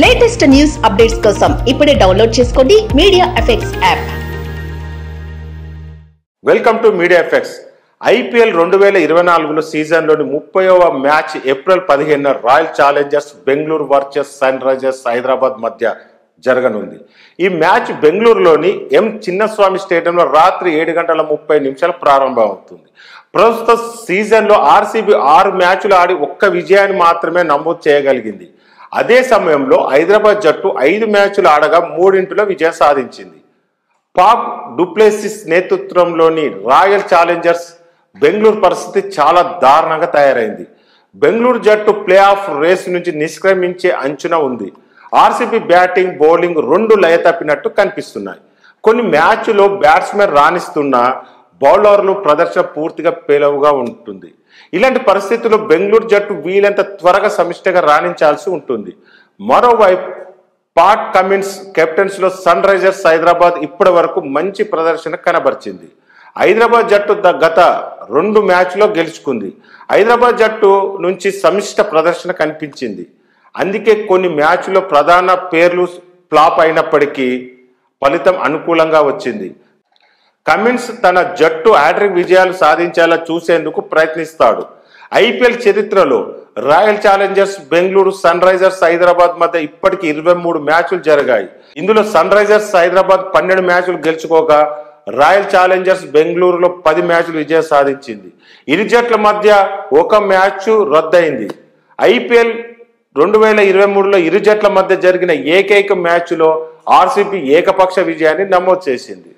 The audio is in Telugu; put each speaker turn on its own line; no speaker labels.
లేటెస్ట్ న్యూస్ అప్డేట్స్ కోసం ఇప్పుడే డౌన్లోడ్ చేసుకోండి Media Effects app.
Welcome to Media Effects. IPL 2024లో సీజన్లోని 30వ మ్యాచ్ ఏప్రిల్ 15న Royal Challengers Bengaluru versus Sunrisers Hyderabad మధ్య జరగనుంది. ఈ మ్యాచ్ బెంగళూరులోని ఎం చిన్నస్వామి స్టేడియంలో రాత్రి 7:30 ప్రారంభమవుతుంది. ప్రస్తుత సీజన్లో ఆర్సీబీ 6 మ్యాచ్లు ఆడి ఒక్క విజయాన్ని మాత్రమే నమోదు చేయగలిగింది. అదే సమయంలో హైదరాబాద్ జట్టు 5 మ్యాచ్లు ఆడగా 3 విజయం సాధించింది. పాక్ డుప్లెసిస్ నేతృత్వంలోని రాయల్ ఛాలెంజర్స్ బెంగళూరు పరిస్థితి చాలా దారుణంగా తయారైంది. బెంగళూరు జట్టు ప్లే ఆఫ్ రేస్ నుంచి నిష్క్రమించే అంచున ఉంది. ఆర్సీబీ బ్యాటింగ్ బౌలింగ్ 2 లయ తప్పినట్టు కనిపిస్తున్నాయి. కొన్ని మ్యాచ్లో బ్యాట్స్మెన్ రాణిస్తున్నా బౌలర్లు ప్రదర్శన పూర్తిగా పేలవుగా ఉంటుంది. ఇలాంటి పరిస్థితుల్లో బెంగళూరు జట్టు వీలంత త్వరగా సమిష్టిగా రాణించాల్సి ఉంటుంది. మరోవైపు పాట్ కమిన్స్ కెప్టెన్స్ లో సన్ రైజర్స్ హైదరాబాద్ ఇప్పటి వరకు మంచి ప్రదర్శన కనబరిచింది. హైదరాబాద్ జట్టు గత 2 మ్యాచ్లో గెలుచుకుంది. హైదరాబాద్ జట్టు నుంచి సమిష్ట ప్రదర్శన కనిపించింది. అందుకే కొన్ని మ్యాచ్లో ప్రధాన పేర్లు ఫ్లాప్ అయినప్పటికీ ఫలితం అనుకూలంగా వచ్చింది. కమిన్స్ తన జట్టు హ్యాట్రిక్ విజయాలు సాధించేలా చూసేందుకు ప్రయత్నిస్తాడు. ఐపీఎల్ చరిత్రలో Royal Challengers Bengaluru Sunrisers Hyderabad మధ్య ఇప్పటికి 23 మ్యాచ్లు జరిగాయి. ఇందులో సన్ రైజర్స్ హైదరాబాద్ 12 మ్యాచ్లు గెలుచుకోగా రాయల్ ఛాలెంజర్స్ బెంగళూరులో 10 మ్యాచ్లు విజయం సాధించింది. ఇరు జట్ల మధ్య 1 మ్యాచ్ రద్దయింది. ఐపీఎల్ 2023లో ఇరు జట్ల మధ్య జరిగిన ఏకైక మ్యాచ్లో ఆర్సీబీ ఏకపక్ష విజయాన్ని నమోదు చేసింది.